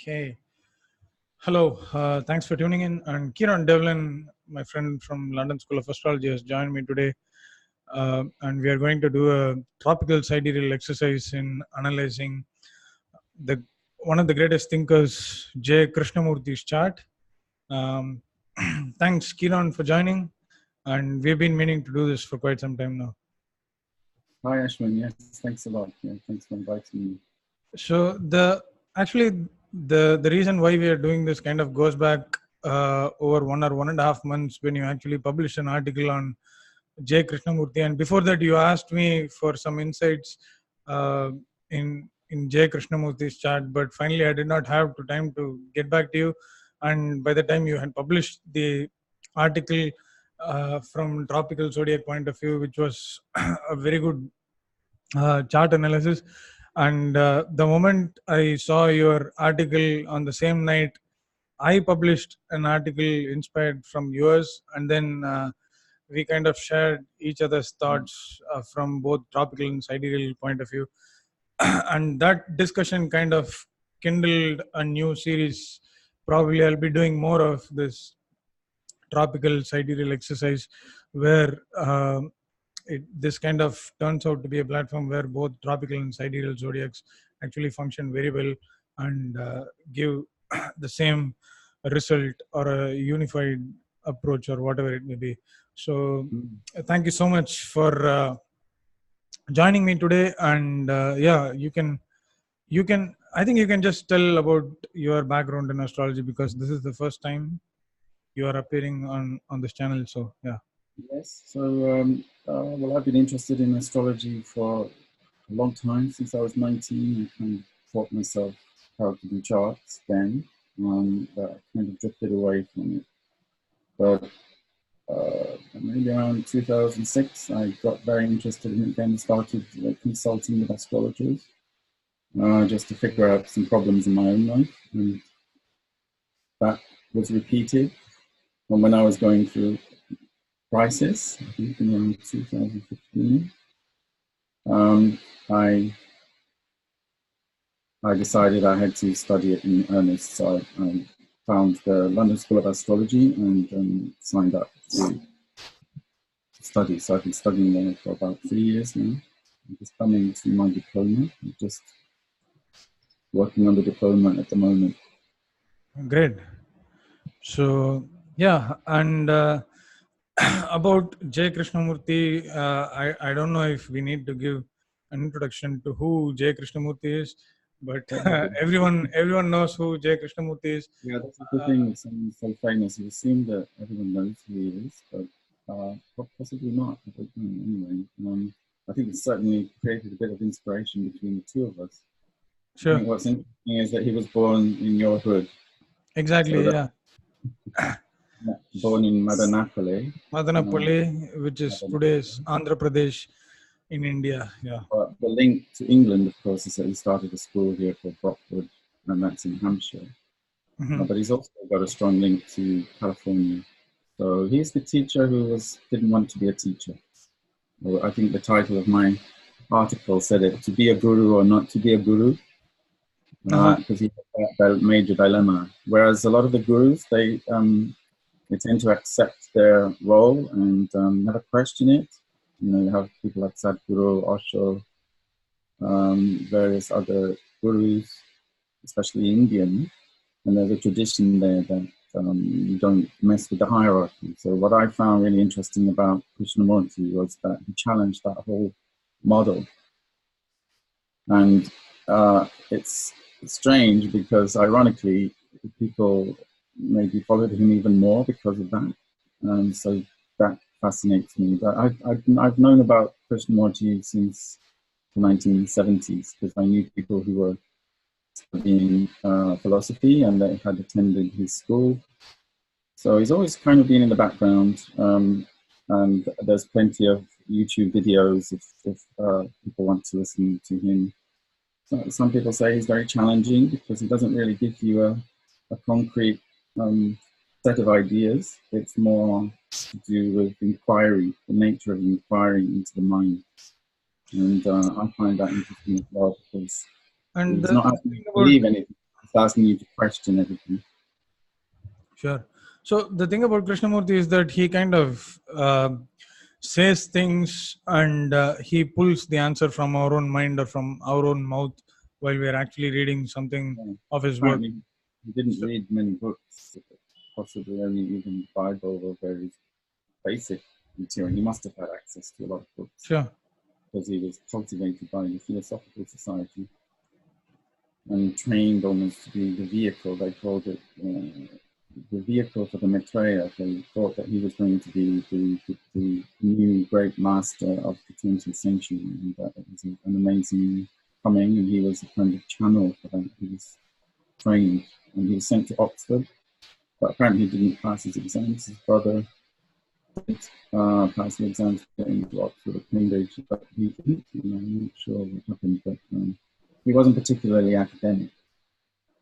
Okay. Hello. Thanks for tuning in. And Kieran Devlin, my friend from London School of Astrology, has joined me today. And we are going to do a tropical sidereal exercise in analyzing the one of the greatest thinkers, J. Krishnamurti's chart. Um, thanks, Kieran, for joining. And we've been meaning to do this for quite some time now. Hi, Ashwin. Yes, thanks a lot. Yeah, thanks for inviting me. So the reason why we are doing this kind of goes back over 1.5 months when you actually published an article on J. Krishnamurti, and before that you asked me for some insights in J. Krishnamurti's chart, but finally I did not have the time to get back to you. And by the time you had published the article from tropical zodiac point of view, which was a very good chart analysis. And the moment I saw your article on the same night, I published an article inspired from yours, and then we kind of shared each other's thoughts from both tropical and sidereal point of view. And that discussion kind of kindled a new series. Probably I'll be doing more of this tropical sidereal exercise where this kind of turns out to be a platform where both tropical and sidereal zodiacs actually function very well and give the same result or a unified approach or whatever it may be. So thank you so much for joining me today. And yeah, you can I think you can just tell about your background in astrology, because this is the first time you are appearing on this channel. So yeah. Yes, so well, I've been interested in astrology for a long time. Since I was 19, I kind of taught myself how to do charts then, but I kind of drifted away from it. But maybe around 2006, I got very interested in it again and started consulting with astrologers just to figure out some problems in my own life. And that was repeated when I was going through crisis, I think in around 2015. I decided I had to study it in earnest, so I found the London School of Astrology and signed up to study. So I've been studying there for about 3 years now. I'm just coming to my diploma. I'm just working on the diploma at the moment. Great. So yeah, and about J. Krishnamurti, I don't know if we need to give an introduction to who J. Krishnamurti is, but everyone knows who J. Krishnamurti is. Yeah, that's the thing. Someone's so famous. You assume that everyone knows who he is, but possibly not. I don't know. Anyway, I think it's certainly created a bit of inspiration between the two of us. Sure. I think what's interesting is that he was born in your hood. Exactly. So yeah. Born in Madanapalli. Madanapalli, which is today's Andhra Pradesh in India. Yeah. But the link to England, of course, is that he started a school here called Brockwood, and that's in Hampshire. Mm-hmm. But he's also got a strong link to California. So he's the teacher who didn't want to be a teacher. Well, I think the title of my article said it: to be a guru or not to be a guru. Because he had that major dilemma. Whereas a lot of the gurus, they tend to accept their role and never question it. You know, you have people like Sadhguru, Osho, various other gurus, especially Indian, and there's a tradition there that you don't mess with the hierarchy. So what I found really interesting about Krishnamurti was that he challenged that whole model. And it's strange because, ironically, people maybe followed him even more because of that. So that fascinates me. But I've known about Krishnamurti since the 1970s because I knew people who were studying philosophy and they had attended his school. So he's always kind of been in the background. And there's plenty of YouTube videos if people want to listen to him. Some people say he's very challenging because he doesn't really give you a concrete set of ideas. It's more to do with inquiry, the nature of inquiry into the mind. And I find that interesting as well because he's not asking you to believe anything. It's asking you to question everything. Sure. So the thing about Krishnamurti is that he kind of says things and he pulls the answer from our own mind or from our own mouth while we are actually reading something of his work. Apparently, he didn't read many books, possibly only even the Bible or very basic material. He must have had access to a lot of books. Sure. Because he was cultivated by the Philosophical Society and trained almost to be the vehicle. They called it the vehicle for the Maitreya. They thought that he was going to be the new great master of the 20th century, and that it was an amazing coming, and he was a kind of channel for that. He was trained, and he was sent to Oxford, but apparently he didn't pass his exams. His brother did pass the exams to get into Oxford or Cambridge, but he didn't. I'm not sure what happened, but he wasn't particularly academic.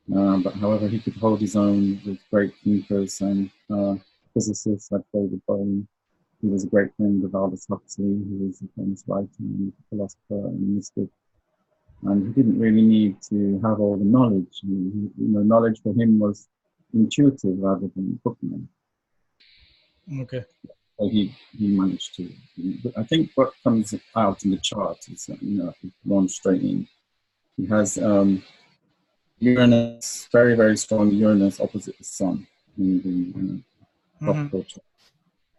But however, he could hold his own with great thinkers and physicists like David Bohm. He was a great friend of Aldous Huxley, who was a famous writer and philosopher and mystic. And he didn't really need to have all the knowledge. Knowledge for him was intuitive rather than bookman. Okay. So he managed to. I think what comes out in the chart is that, if you launch straight in, he has Uranus, very, very strong Uranus opposite the Sun in the tropical chart.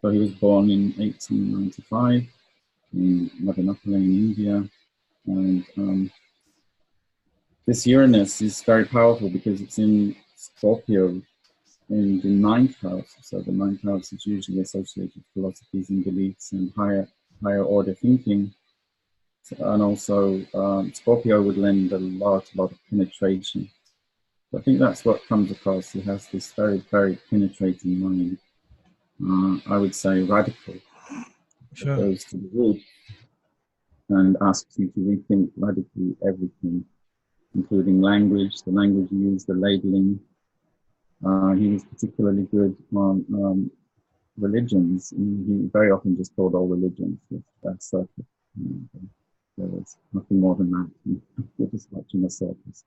So he was born in 1895 in Madanapalli in India. And this Uranus is very powerful because it's in Scorpio in the 9th house. So the 9th house is usually associated with philosophies and beliefs and higher order thinking. And also Scorpio would lend a lot of penetration. I think that's what comes across. He has this very, very penetrating mind. I would say radical. Sure. It goes to the root and asks you to rethink radically everything, including language, the language you use, the labeling. He was particularly good on religions. He very often just called all religions a circus. There was nothing more than that. You're just watching a circus.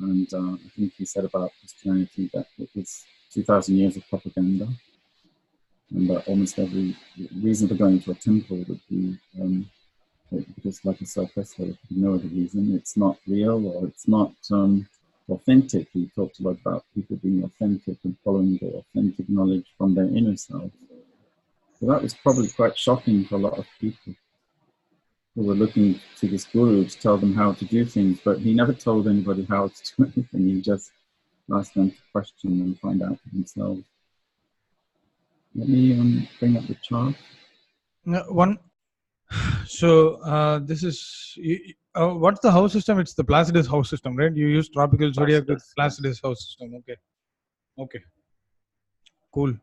And I think he said about Christianity that it was 2,000 years of propaganda, and that almost every reason for going to a temple would be just like a circus, or no other reason. It's not real, or it's not authentic. He talked a lot about people being authentic and following the authentic knowledge from their inner self. So that was probably quite shocking for a lot of people who were looking to this guru to tell them how to do things, but he never told anybody how to do anything. He just asked them to question and find out for themselves. Let me bring up the chart. So this is what's the house system? It's the Placidus house system, right? You use tropical zodiac with Placidus house system. Okay. Cool.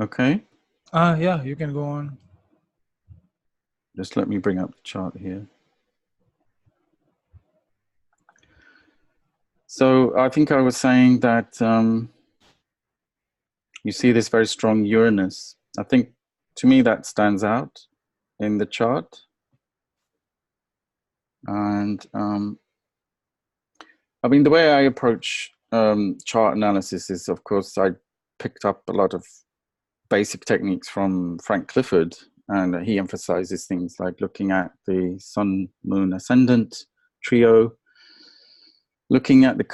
Okay. Yeah, you can go on. Just let me bring up the chart here. So I think I was saying that you see this very strong Uranus. I think to me that stands out in the chart. And I mean, the way I approach chart analysis is, of course, I picked up a lot of basic techniques from Frank Clifford, and he emphasizes things like looking at the Sun, Moon, Ascendant trio, looking at the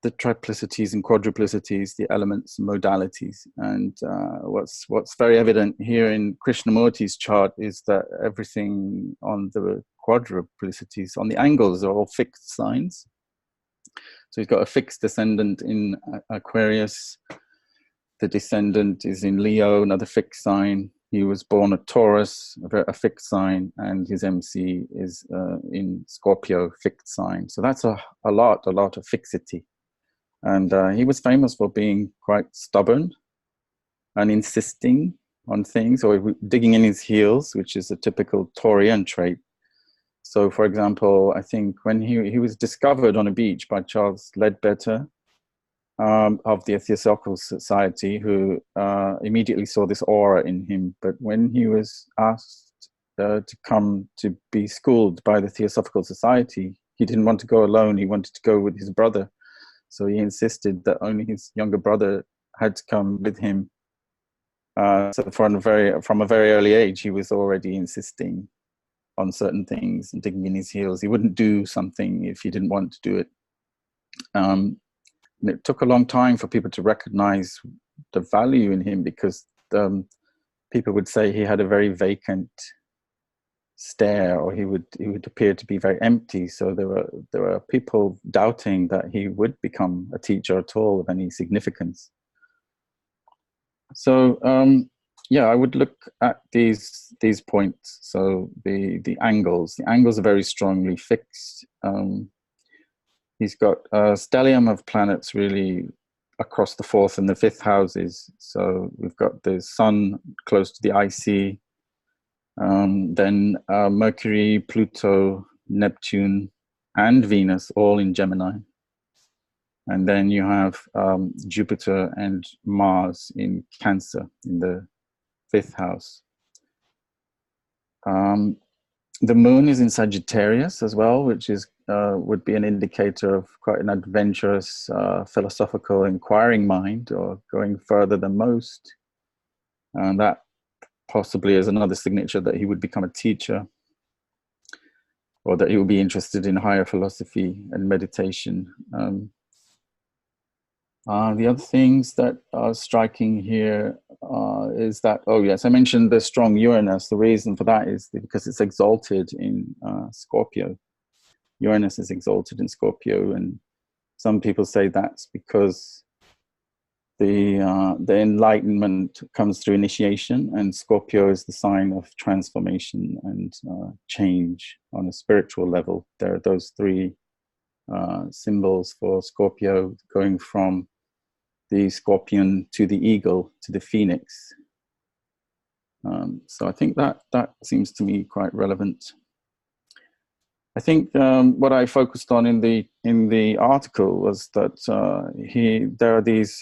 triplicities and quadruplicities, the elements and modalities. And what's very evident here in Krishnamurti's chart is that everything on the quadruplicities, on the angles, are all fixed signs. So he's got a fixed ascendant in Aquarius. The descendant is in Leo, another fixed sign. He was born at Taurus, a fixed sign, and his MC is in Scorpio, fixed sign. So that's a lot of fixity. And he was famous for being quite stubborn and insisting on things, or digging in his heels, which is a typical Taurian trait. So, for example, I think when he was discovered on a beach by Charles Ledbetter of the Theosophical Society, who immediately saw this aura in him. But when he was asked to come to be schooled by the Theosophical Society. He didn't want to go alone. He wanted to go with his brother. So he insisted that only his younger brother had to come with him. So from a very early age, he was already insisting on certain things and digging in his heels. He wouldn't do something if he didn't want to do it. And it took a long time for people to recognize the value in him, because people would say he had a very vacant stare, or he would appear to be very empty. So there were people doubting that he would become a teacher at all of any significance. So yeah, I would look at these points. So the angles are very strongly fixed. He's got a stellium of planets really across the 4th and the 5th houses. So we've got the Sun close to the IC, then Mercury, Pluto, Neptune, and Venus all in Gemini. And then you have Jupiter and Mars in Cancer in the 5th house. The moon is in Sagittarius as well, which is would be an indicator of quite an adventurous, philosophical, inquiring mind, or going further than most. And that possibly is another signature that he would become a teacher, or that he would be interested in higher philosophy and meditation. The other things that are striking here is that, oh yes, I mentioned the strong Uranus. The reason for that is because it's exalted in Scorpio. Uranus is exalted in Scorpio, and some people say that's because the enlightenment comes through initiation, and Scorpio is the sign of transformation and change on a spiritual level. There are those three symbols for Scorpio, going from the scorpion to the eagle to the phoenix. So I think that seems to me quite relevant. I think what I focused on in the article was that there are these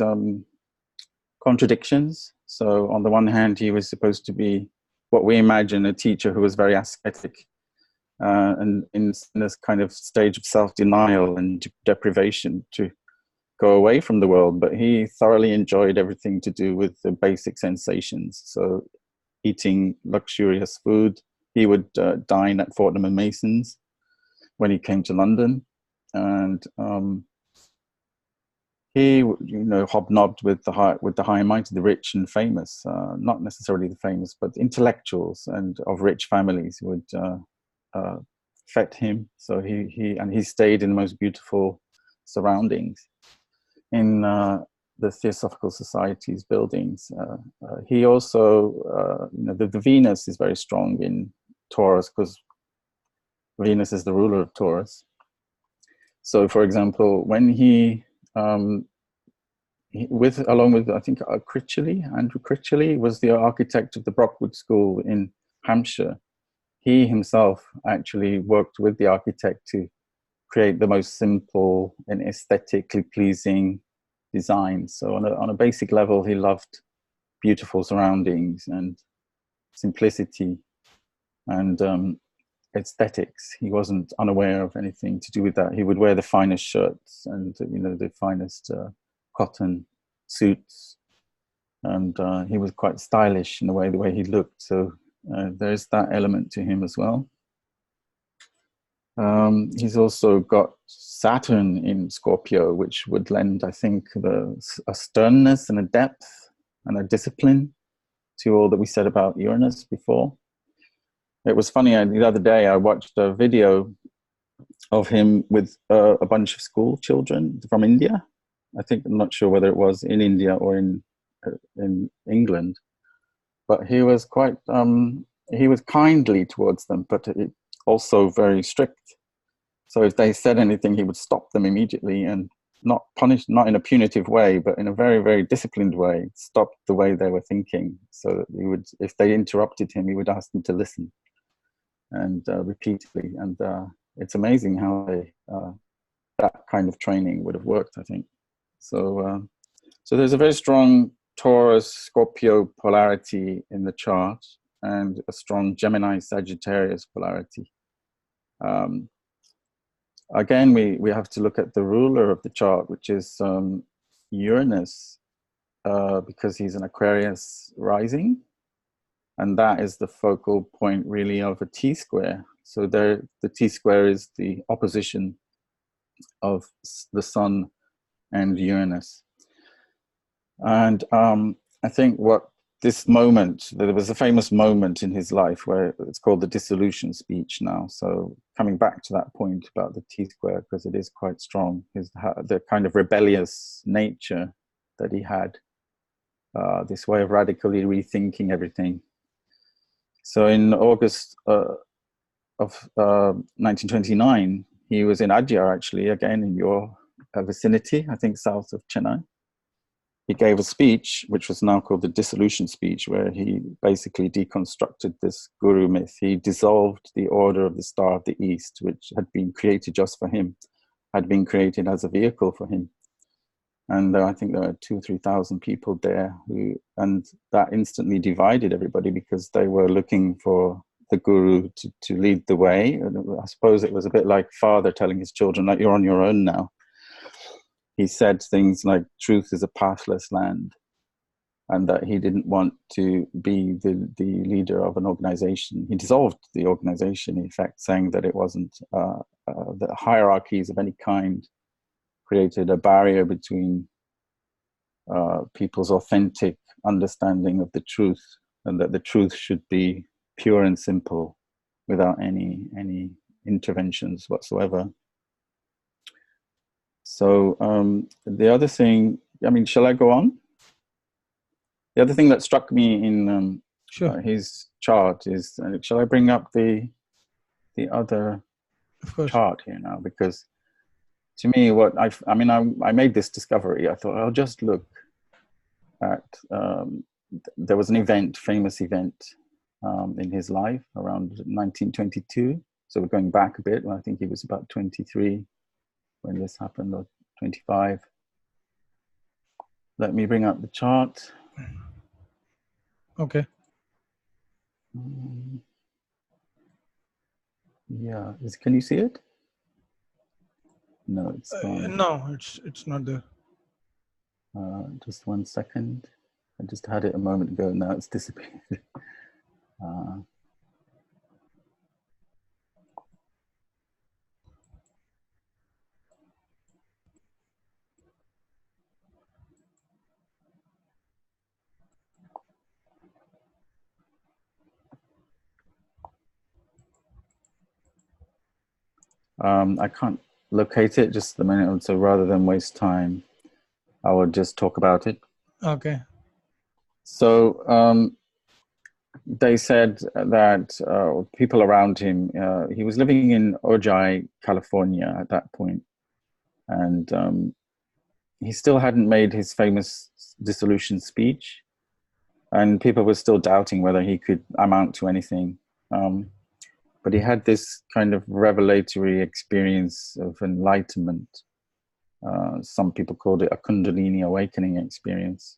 contradictions. So on the one hand, he was supposed to be what we imagine a teacher who was very ascetic and in this kind of stage of self-denial and deprivation to go away from the world, but he thoroughly enjoyed everything to do with the basic sensations. So eating luxurious food, he would dine at Fortnum and Mason's when he came to London, and he, hobnobbed with the high and mighty, the rich and famous, not necessarily the famous, but intellectuals and of rich families would fet him. So he stayed in the most beautiful surroundings in the Theosophical Society's buildings. He also, the Venus is very strong in Taurus, because Venus is the ruler of Taurus. So, for example, when along with I think Andrew Critchley was the architect of the Brockwood School in Hampshire. He himself actually worked with the architect to create the most simple and aesthetically pleasing design. So on a basic level, he loved beautiful surroundings and simplicity and aesthetics. He wasn't unaware of anything to do with that. He would wear the finest shirts and the finest cotton suits, and he was quite stylish in the way he looked. So there's that element to him as well. He's also got Saturn in Scorpio, which would lend, I think, a sternness and a depth and a discipline to all that we said about Uranus before. It was funny, the other day I watched a video of him with a bunch of school children from India. I'm not sure whether it was in India or in England, but he was quite, he was kindly towards them, but also very strict. So if they said anything, he would stop them immediately and not punish, not in a punitive way, but in a very, very disciplined way, stop the way they were thinking. So that he would, if they interrupted him, he would ask them to listen, and repeatedly. And it's amazing how that kind of training would have worked, I think. So, so there's a very strong Taurus Scorpio polarity in the chart. and a strong Gemini-Sagittarius polarity. Again, we have to look at the ruler of the chart, which is Uranus, because he's an Aquarius rising, and that is the focal point really of a T-square. So there, the T-square is the opposition of the Sun and Uranus. And I think what this moment, there was a famous moment in his life where it's called the dissolution speech now. So coming back to that point about the T-square, because it is quite strong, is the kind of rebellious nature that he had, this way of radically rethinking everything. So in August of 1929, he was in Adyar, actually, again in your vicinity, I think south of Chennai. He gave a speech, which was now called the dissolution speech, where he basically deconstructed this guru myth. He dissolved the order of the Star of the East, which had been created just for him, had been created as a vehicle for him. And I think there were 2,000 or 3,000 people there, and that instantly divided everybody because they were looking for the guru to lead the way. And I suppose it was a bit like father telling his children, like, you're on your own now. He said things like truth is a pathless land, and that he didn't want to be the leader of an organization. He dissolved the organization, in effect, saying that it wasn't, the hierarchies of any kind created a barrier between people's authentic understanding of the truth, and that the truth should be pure and simple without any interventions whatsoever. So the other thing, I mean, shall I go on? The other thing that struck me in Sure. his chart is, shall I bring up the other chart here now? Because to me, what I made this discovery. I thought I'll just look at, there was an event, famous event in his life around 1922. So we're going back a bit. I think he was about 23 when this happened, or 25. Let me bring up the chart. Okay. Yeah, can you see it? No, it's gone. No, it's not there. Just 1 second. I just had it a moment ago. Now it's disappeared. I can't locate it just a minute, so rather than waste time, I will just talk about it. Okay. So they said that people around him, he was living in Ojai, California at that point, and he still hadn't made his famous dissolution speech, and people were still doubting whether he could amount to anything. But he had this kind of revelatory experience of enlightenment. Some people called it a Kundalini awakening experience.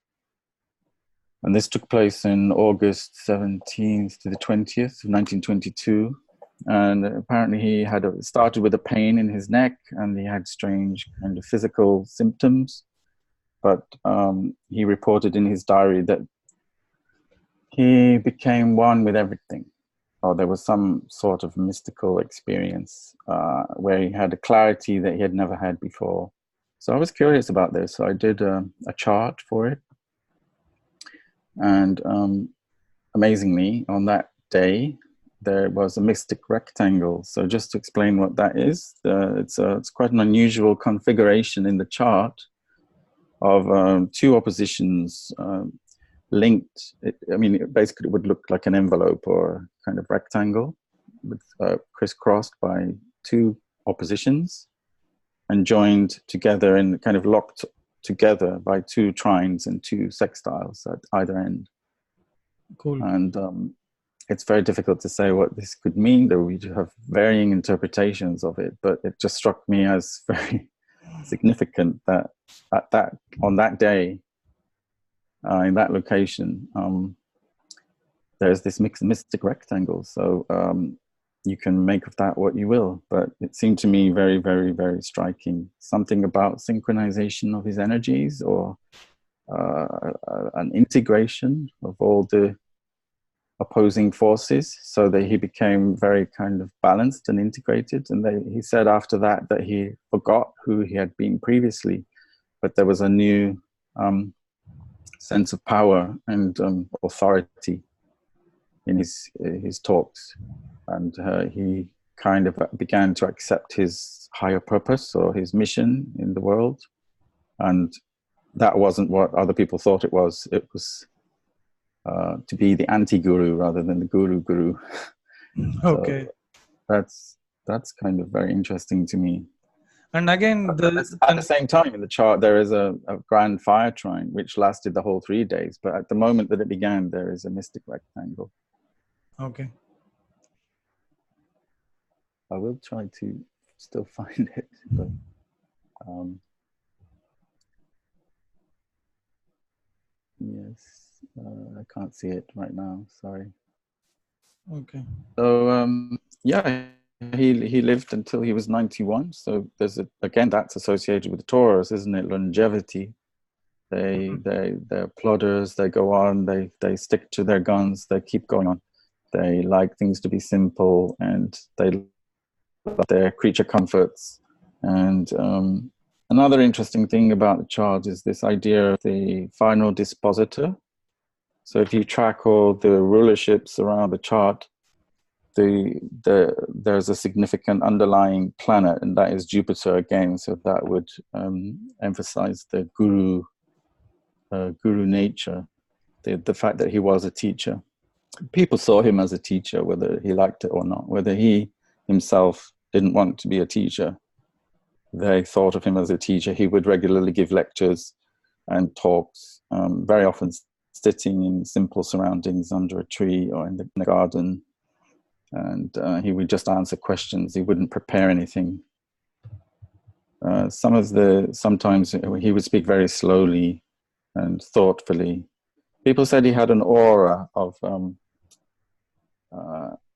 And this took place in August 17th to the 20th of 1922. And apparently he had started with a pain in his neck, and he had strange kind of physical symptoms. But he reported in his diary that he became one with everything. Or there was some sort of mystical experience where he had a clarity that he had never had before. So I was curious about this. So I did a chart for it. And amazingly, on that day, there was a mystic rectangle. So just to explain what that is, it's quite an unusual configuration in the chart of two oppositions linked. Basically it would look like an envelope or kind of rectangle with crisscrossed by two oppositions and joined together and kind of locked together by two trines and two sextiles at either end. Cool. And it's very difficult to say what this could mean, though we have varying interpretations of it, but it just struck me as very significant that on that day, in that location, there's this mystic rectangle. So you can make of that what you will, but it seemed to me very, very, very striking. Something about synchronization of his energies, or an integration of all the opposing forces, so that he became very kind of balanced and integrated. And he said after that he forgot who he had been previously, but there was a new sense of power and authority in his talks, and he kind of began to accept his higher purpose or his mission in the world. And that wasn't what other people thought it was. It was to be the anti-guru rather than the guru. Okay. So that's kind of very interesting to me. And again, at the same time in the chart, there is a grand fire trine which lasted the whole 3 days. But at the moment that it began, there is a mystic rectangle. Okay. I will try to still find it, but yes, I can't see it right now. Sorry. Okay. So yeah, he lived until he was 91. So there's again, that's associated with the Taurus, isn't it? Longevity. They're plodders. They go on. They stick to their guns. They keep going on. They like things to be simple, and they love their creature comforts. And another interesting thing about the chart is this idea of the final dispositor. So if you track all the rulerships around the chart, there's a significant underlying planet, and that is Jupiter again. So that would emphasize the guru nature, the fact that he was a teacher. People saw him as a teacher, whether he liked it or not. Whether he himself didn't want to be a teacher, they thought of him as a teacher. He would regularly give lectures and talks, very often sitting in simple surroundings under a tree or in the garden. And he would just answer questions. He wouldn't prepare anything. Sometimes he would speak very slowly and thoughtfully. People said he had an aura of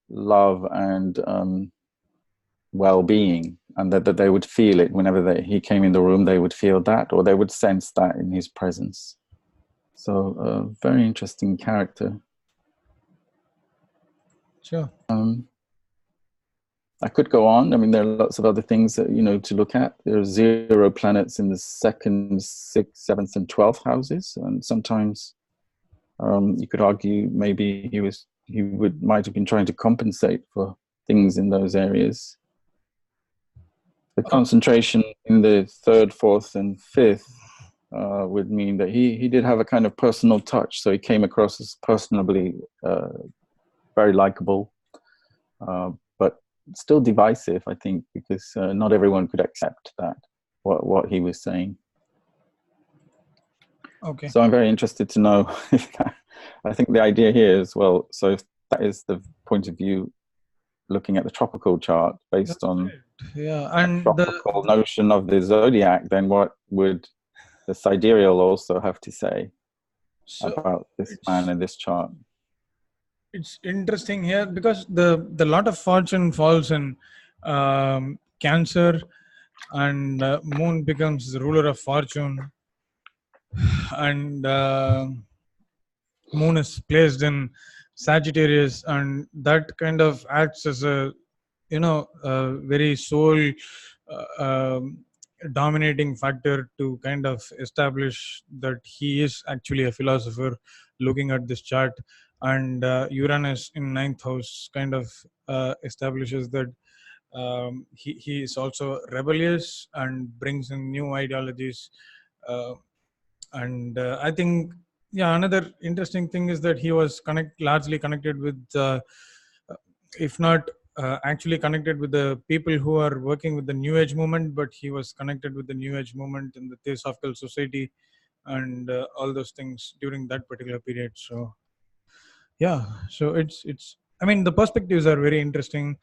love and well-being, and that they would feel it whenever he came in the room. They would feel that, or they would sense that in his presence. So a very interesting character. Sure. I could go on. I mean, there are lots of other things that, to look at. There are 0 planets in the 2nd, 6th, 7th, and 12th houses, and sometimes you could argue maybe he might have been trying to compensate for things in those areas. The concentration in the 3rd, 4th, and 5th would mean that he did have a kind of personal touch. So he came across as personably very likable, but still divisive, I think, because not everyone could accept what he was saying. Okay. So I'm very interested to know if I think the idea here is, well, so if that is the point of view looking at the tropical chart based on and tropical notion of the zodiac, then what would the sidereal also have to say about this man and this chart? It's interesting here because the lot of fortune falls in Cancer, and Moon becomes the ruler of fortune, and Moon is placed in Sagittarius, and that kind of acts as a very soul dominating factor to kind of establish that he is actually a philosopher looking at this chart. And Uranus in 9th house kind of establishes that he is also rebellious and brings in new ideologies. And I think, another interesting thing is that he was largely connected with, if not actually connected with the people who are working with the New Age movement, but he was connected with the New Age movement in the Theosophical Society and all those things during that particular period. So so it's I mean, the perspectives are very interesting,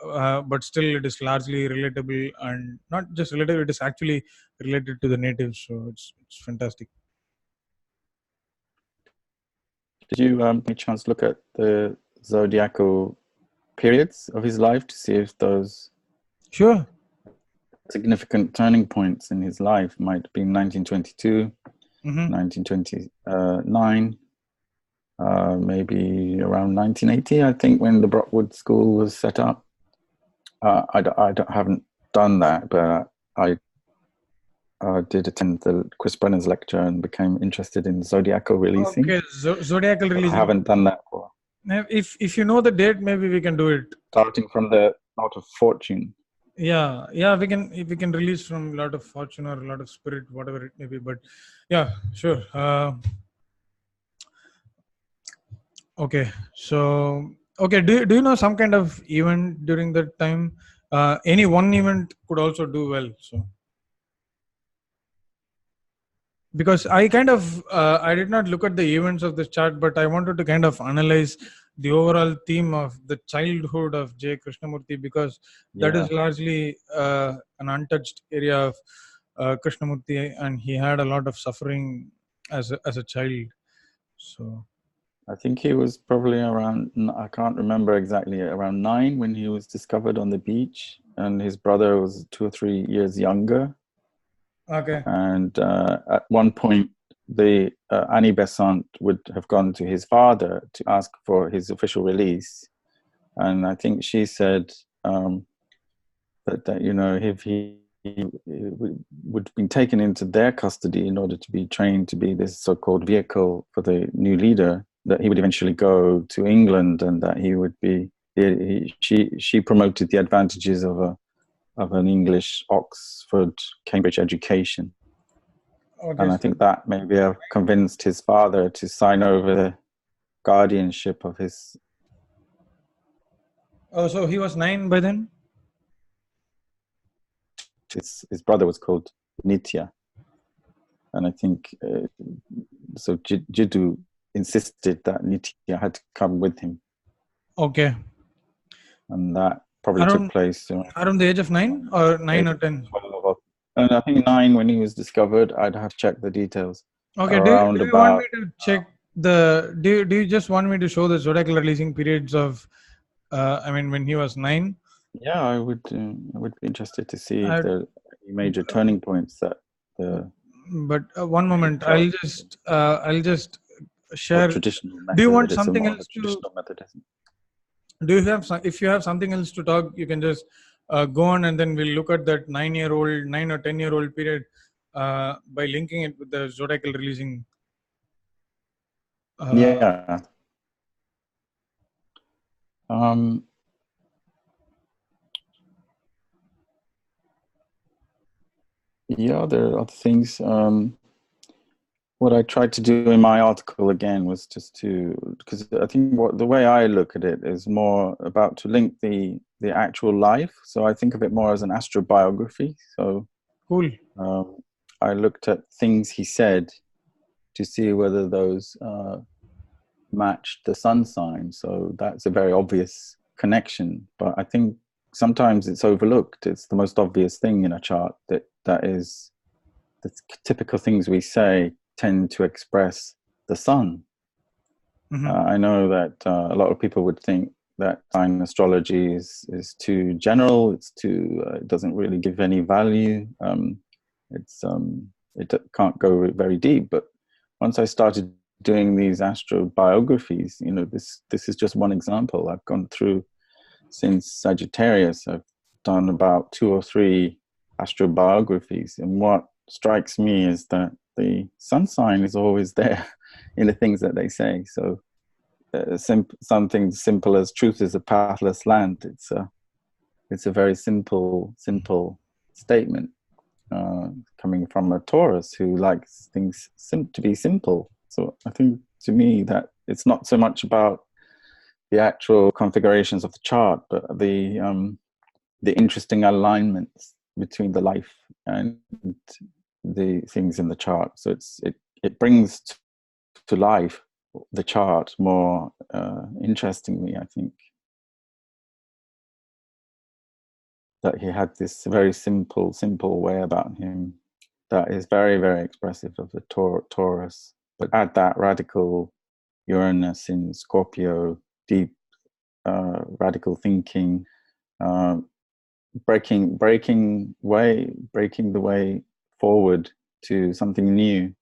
but still it is largely relatable, and not just relatable, it is actually related to the natives. So it's fantastic. Did you by any chance look at the zodiacal periods of his life to see if those Sure. significant turning points in his life might be 1922, 1929, maybe around 1980, I think, when the Brockwood School was set up. Haven't done that, but I did attend the Chris Brenner's lecture and became interested in zodiacal releasing. Okay, zodiacal releasing. I haven't done that for. If you know the date, maybe we can do it. Starting from the Out of Fortune. Yeah, we can release from Lot of Fortune or Lot of Spirit, whatever it may be. But yeah, sure. Okay, so do you know some kind of event during that time? Any one event could also do well. So because I kind of I did not look at the events of this chart, but I wanted to kind of analyze the overall theme of the childhood of J. Krishnamurti, because that is largely an untouched area of Krishnamurti, and he had a lot of suffering as a child. So I think he was probably around, I can't remember exactly, around 9 when he was discovered on the beach, and his brother was 2 or 3 years younger. Okay. And at one point, the Annie Besant would have gone to his father to ask for his official release, and I think she said that you know, if he would have been taken into their custody in order to be trained to be this so-called vehicle for the new leader, that he would eventually go to England, and that he would be. She promoted the advantages of an English Oxford Cambridge education. Okay, and I think that maybe have convinced his father to sign over the guardianship of his. Oh, so he was 9 by then? His brother was called Nitya. And I think, so Jiddu insisted that Nitya had to come with him. Okay. And that probably took place around the age of 9 or 9 or 10? 12, and I think 9 when he was discovered. I'd have to check the details. Okay, do you want me to check the, do you just want me to show the zodiacal releasing periods of, I mean, when he was 9? Yeah, I would be interested to see if there are any major turning points that the. But one moment, I'll just share. Traditional method. Do you want something else to? Traditional Methodism. Do you have if you have something else to talk, you can just go on, and then we'll look at that 9 or 10-year-old period by linking it with the zodiacal releasing. Yeah. Yeah, there are other things. What I tried to do in my article again was just to, because I think the way I look at it is more about to link the actual life. So I think of it more as an astrobiography. So cool. I looked at things he said to see whether those matched the sun sign. So that's a very obvious connection. But I think sometimes it's overlooked. It's the most obvious thing in a chart that is the typical things we say tend to express the sun. Mm-hmm. I know that a lot of people would think that sign astrology is too general. It's too it doesn't really give any value. It can't go very deep. But once I started doing these astrobiographies, you know, this is just one example. I've gone through since Sagittarius. I've done about 2 or 3 astrobiographies, and what strikes me is that the sun sign is always there in the things that they say. So something simple as truth is a pathless land. It's a very simple statement coming from a Taurus who likes things to be simple. So I think to me that it's not so much about the actual configurations of the chart, but the interesting alignments between the life and the things in the chart. So it brings to life the chart more interestingly, I think. That he had this very simple way about him that is very, very expressive of the Taurus, but add that radical Uranus in Scorpio, deep radical thinking, breaking the way forward to something new.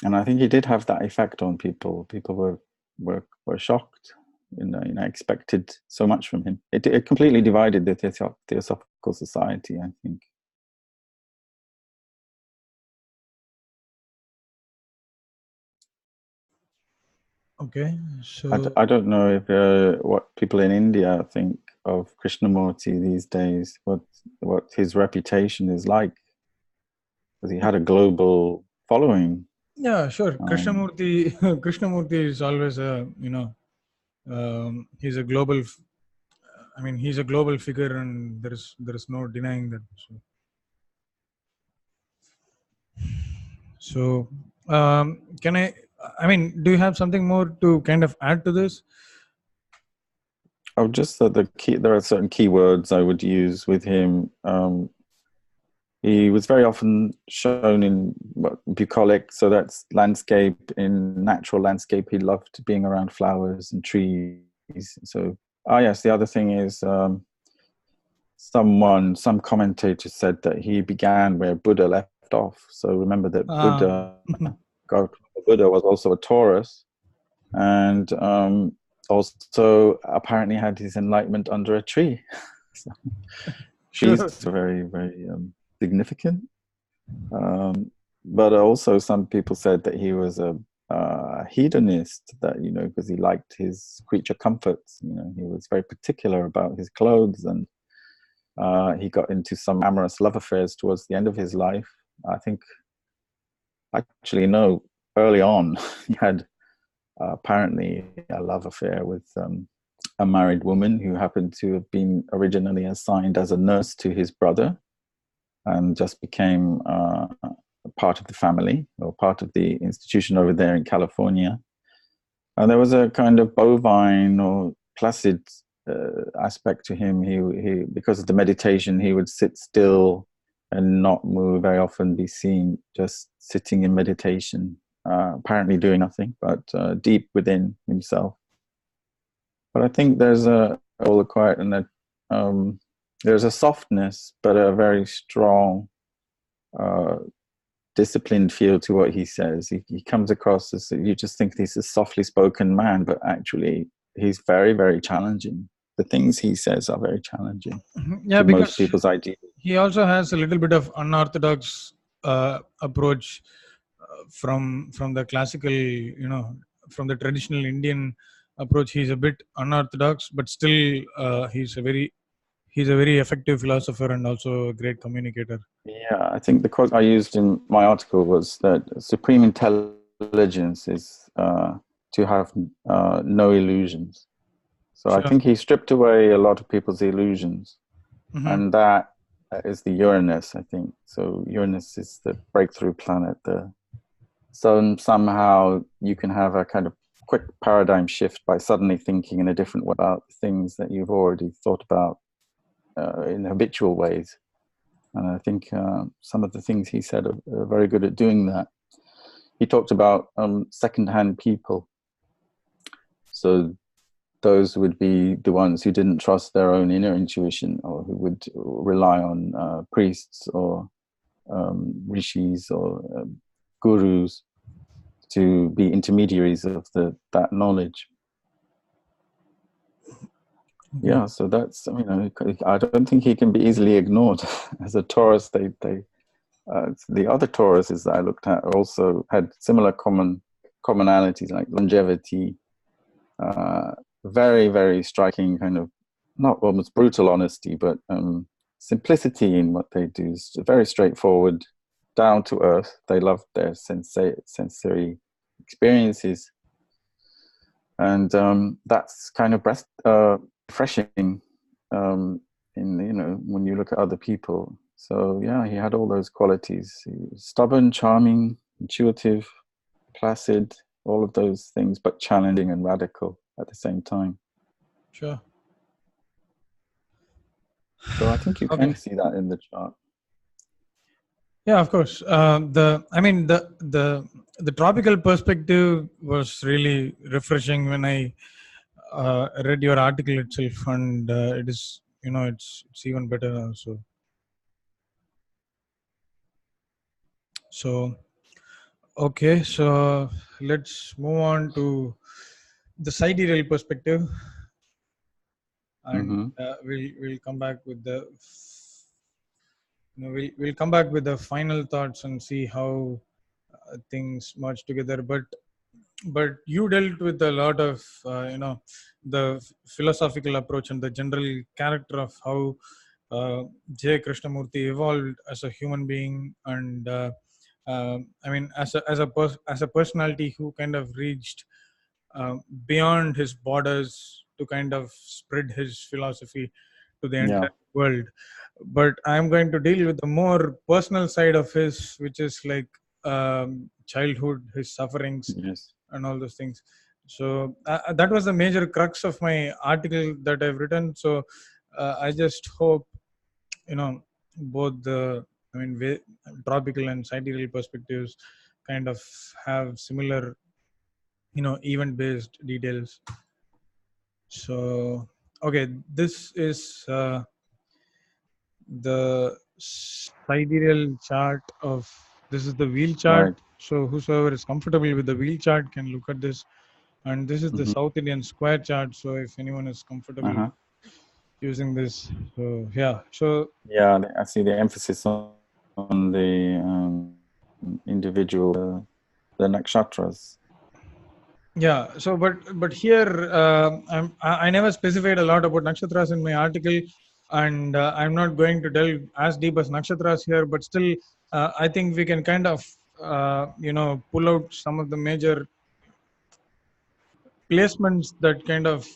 And I think he did have that effect on people. People were shocked. Expected so much from him. It completely divided the Theosophical Society, I think. Okay, so I don't know if what people in India think of Krishnamurti these days. What his reputation is like, because he had a global following. yeah, sure. Krishnamurti, Krishnamurti is always a he's a global. I mean, he's a global figure, and there is no denying that. So, can I? I mean, do you have something more to kind of add to this? Oh, just that there are certain keywords I would use with him. He was very often shown in bucolic, so that's landscape. In natural landscape, he loved being around flowers and trees. So, yes, the other thing is some commentator said that he began where Buddha left off. So remember that Buddha was also a Taurus, and also apparently had his enlightenment under a tree. So, trees are very, very significant. But also some people said that he was a hedonist, that, because he liked his creature comforts. He was very particular about his clothes, and he got into some amorous love affairs towards the end of his life. I think, actually, no, early on, he had apparently a love affair with a married woman who happened to have been originally assigned as a nurse to his brother, and just became part of the family, or part of the institution over there in California. And there was a kind of bovine or placid aspect to him. He because of the meditation, he would sit still and not move, very often be seen just sitting in meditation, apparently doing nothing, but deep within himself. But I think there's all the quiet, and that there's a softness, but a very strong, disciplined feel to what he says. He comes across as, you just think he's a softly spoken man, but actually he's very, very challenging. The things he says are very challenging to most people's ideas. He also has a little bit of unorthodox approach from the classical, from the traditional Indian approach. He's a bit unorthodox, but still he's a very effective philosopher and also a great communicator. Yeah, I think the quote I used in my article was that supreme intelligence is to have no illusions. So sure. I think he stripped away a lot of people's illusions, and that is the Uranus, I think. So Uranus is the breakthrough planet. So somehow you can have a kind of quick paradigm shift by suddenly thinking in a different way about things that you've already thought about in habitual ways. And I think some of the things he said are very good at doing that. He talked about second-hand people. So those would be the ones who didn't trust their own inner intuition, or who would rely on priests or rishis or gurus to be intermediaries of that knowledge. Yeah, so that's, I don't think he can be easily ignored. As a Taurus, the other Tauruses that I looked at also had similar commonalities, like longevity, very, very striking kind of, not almost brutal honesty, but simplicity in what they do. Is very straightforward, down to earth. They love their sensory experiences, and that's kind of refreshing when you look at other people. So yeah, he had all those qualities. He was stubborn, charming, intuitive, placid, all of those things, but challenging and radical at the same time. Sure. So I think you can see that in the chart. Yeah, of course. The the tropical perspective was really refreshing when I read your article itself, and it is, it's even better now. So okay, so let's move on to the sidereal perspective, and we'll come back with the we'll come back with the final thoughts and see how things merge together. But you dealt with a lot of the philosophical approach and the general character of how J. Krishnamurti evolved as a human being, and I mean, as a personality who kind of reached beyond his borders to kind of spread his philosophy to the entire world. But I'm going to deal with the more personal side of his, which is like childhood, his sufferings, and all those things. So that was the major crux of my article that I've written. So I just hope both the tropical and sidereal perspectives kind of have similar event based details. So okay, this is the sidereal chart of, this is the wheel chart. Right. So whosoever is comfortable with the wheel chart can look at this. And this is the South Indian square chart. So if anyone is comfortable using this, so yeah. So yeah, I see the emphasis on the individual, the nakshatras. Yeah. So, but here I never specified a lot about nakshatras in my article, and I'm not going to delve as deep as nakshatras here. But still, I think we can kind of pull out some of the major placements that kind of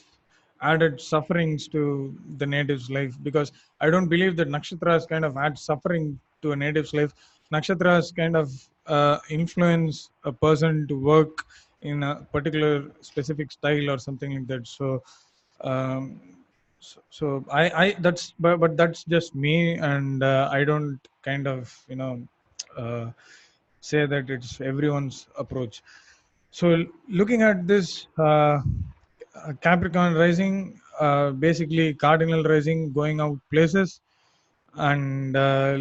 added sufferings to the native's life, because I don't believe that nakshatras kind of add suffering to a native's life. Nakshatras kind of influence a person to work in a particular specific style or something like that. So so I that's but that's just me, and I don't kind of say that it's everyone's approach. So looking at this Capricorn rising, basically cardinal rising, going out places, and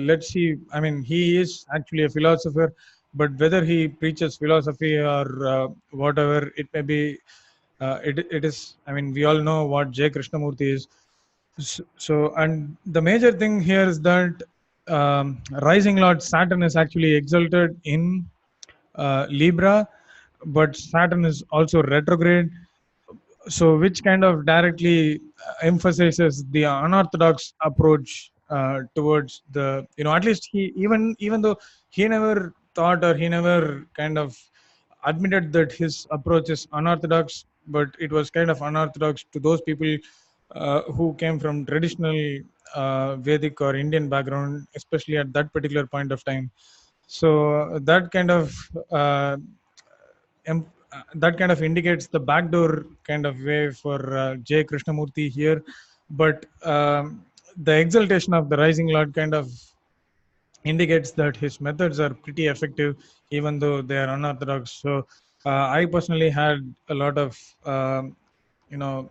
let's see. I mean, he is actually a philosopher, but whether he preaches philosophy or whatever it may be, it is. I mean, we all know what J. Krishnamurti is. So, and the major thing here is that rising Lord Saturn is actually exalted in Libra, but Saturn is also retrograde. So which kind of directly emphasizes the unorthodox approach towards the, at least he, even though he never thought, or he never kind of admitted that his approach is unorthodox, but it was kind of unorthodox to those people who came from traditional Vedic or Indian background, especially at that particular point of time. So that kind of that kind of indicates the backdoor kind of way for J. Krishnamurti here. But the exaltation of the rising Lord kind of indicates that his methods are pretty effective, even though they are unorthodox. So I personally had a lot of love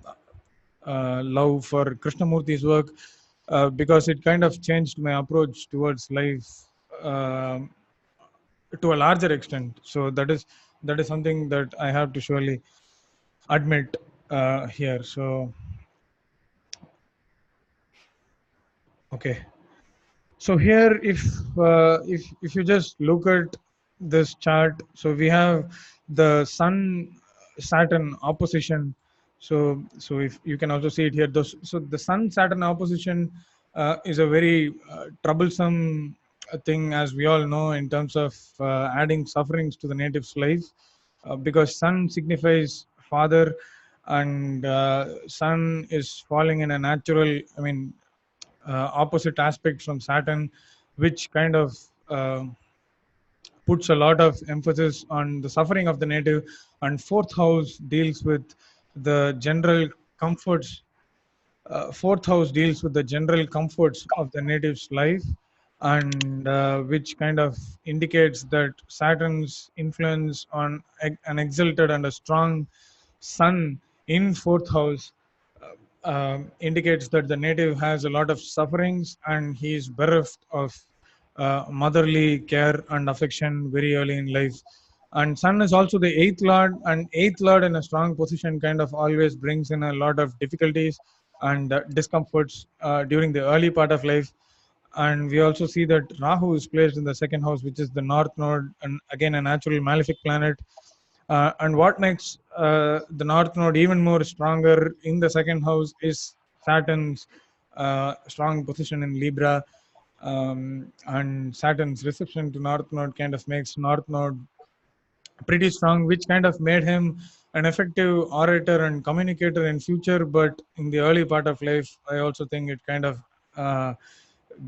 for Krishnamurti's work because it kind of changed my approach towards life to a larger extent. So that is something that I have to surely admit here. So okay, so here if you just look at this chart, so we have the Sun Saturn opposition. So if you can also see it here, so the Sun Saturn opposition is a very troublesome thing, as we all know, in terms of adding sufferings to the native's life, because Sun signifies father, and Sun is falling in a natural, opposite aspect from Saturn, which kind of puts a lot of emphasis on the suffering of the native. And fourth house deals with the general comforts. Fourth house deals with the general comforts of the native's life, and which kind of indicates that Saturn's influence on an exalted and a strong sun in fourth house indicates that the native has a lot of sufferings and he is bereft of motherly care and affection very early in life. And sun is also the eighth lord, and eighth lord in a strong position kind of always brings in a lot of difficulties and discomforts during the early part of life. And we also see that Rahu is placed in the second house, which is the north node, and again a natural malefic planet. And what makes the north node even more stronger in the second house is Saturn's strong position in Libra. And Saturn's reception to north node kind of makes north node pretty strong, which kind of made him an effective orator and communicator in future. But in the early part of life, I also think it kind of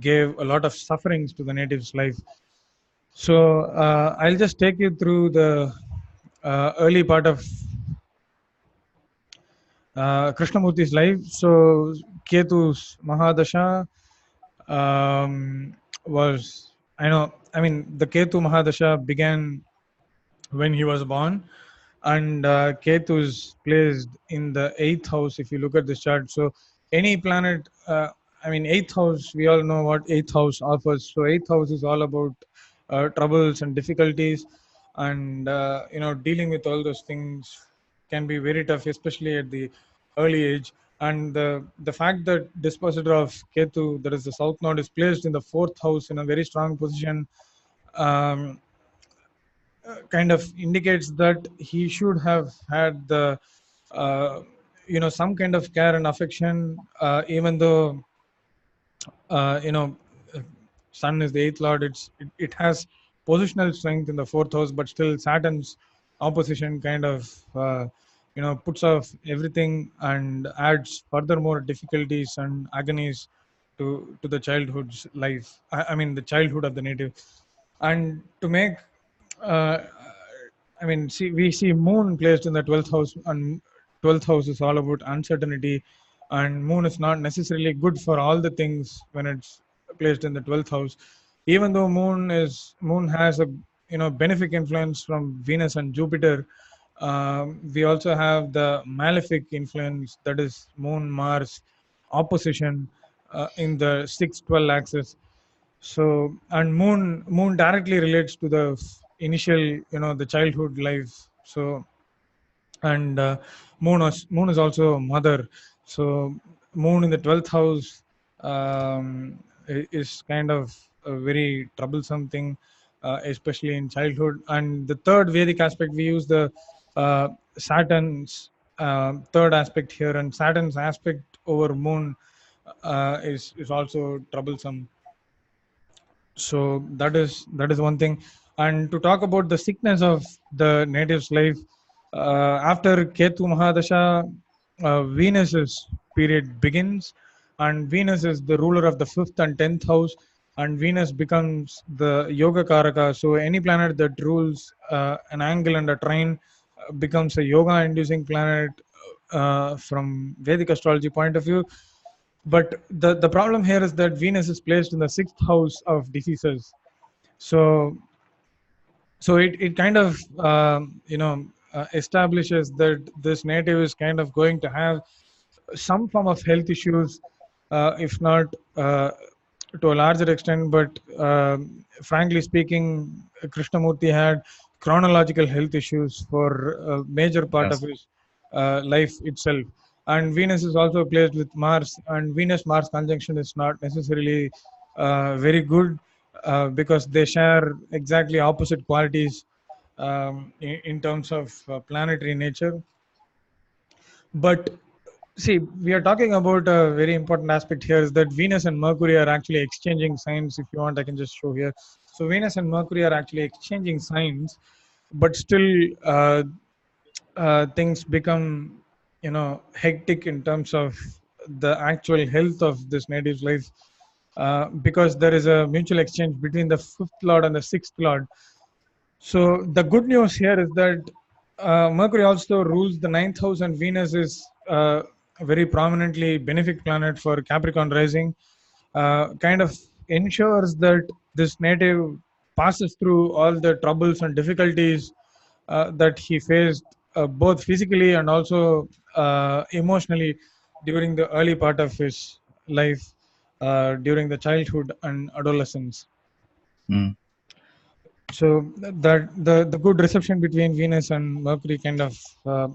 gave a lot of sufferings to the native's life. So I'll just take you through the early part of Krishnamurti's life. So Ketu's Mahadasha was, I mean, the Ketu Mahadasha began when he was born, and Ketu is placed in the eighth house if you look at this chart. So any planet, eighth house, we all know what eighth house offers. So eighth house is all about troubles and difficulties, and dealing with all those things can be very tough, especially at the early age. And the fact that dispositor of Ketu, that is the south node, is placed in the fourth house in a very strong position, kind of indicates that he should have had the some kind of care and affection, even though sun is the eighth lord. It has positional strength in the fourth house, but still Saturn's opposition kind of puts off everything and adds furthermore difficulties and agonies to the childhood's life. I mean the childhood of the native. And to make we see moon placed in the 12th house, and 12th house is all about uncertainty, and moon is not necessarily good for all the things when it's placed in the 12th house. Even though moon has a benefic influence from Venus and Jupiter, we also have the malefic influence, that is moon Mars opposition in the 6-12 axis. So, and moon directly relates to the initial the childhood life. So, and moon is also mother. So moon in the 12th house is kind of a very troublesome thing, especially in childhood. And the third Vedic aspect, we use the Saturn's third aspect here, and Saturn's aspect over moon is also troublesome. So that is one thing. And to talk about the sickness of the native's life, after Ketu Mahadasha, Venus's period begins, and Venus is the ruler of the 5th and 10th house, and Venus becomes the Yoga Karaka. So any planet that rules an angle and a trine becomes a yoga-inducing planet from Vedic astrology point of view. But the problem here is that Venus is placed in the 6th house of diseases. So it kind of establishes that this native is kind of going to have some form of health issues, if not to a larger extent. But frankly speaking, Krishnamurti had chronological health issues for a major part of his life itself. And Venus is also placed with Mars, and Venus-Mars conjunction is not necessarily very good because they share exactly opposite qualities in terms of planetary nature. But see, we are talking about a very important aspect here, is that Venus and Mercury are actually exchanging signs. If you want, I can just show here. So Venus and Mercury are actually exchanging signs, but still things become hectic in terms of the actual health of this native's life, because there is a mutual exchange between the 5th lord and the 6th lord. So the good news here is that Mercury also rules the 9th house, and Venus is a very prominently benefic planet for Capricorn rising, kind of ensures that this native passes through all the troubles and difficulties that he faced, both physically and also emotionally, during the early part of his life, during the childhood and adolescence. Mm. So that the good reception between Venus and Mercury kind of uh,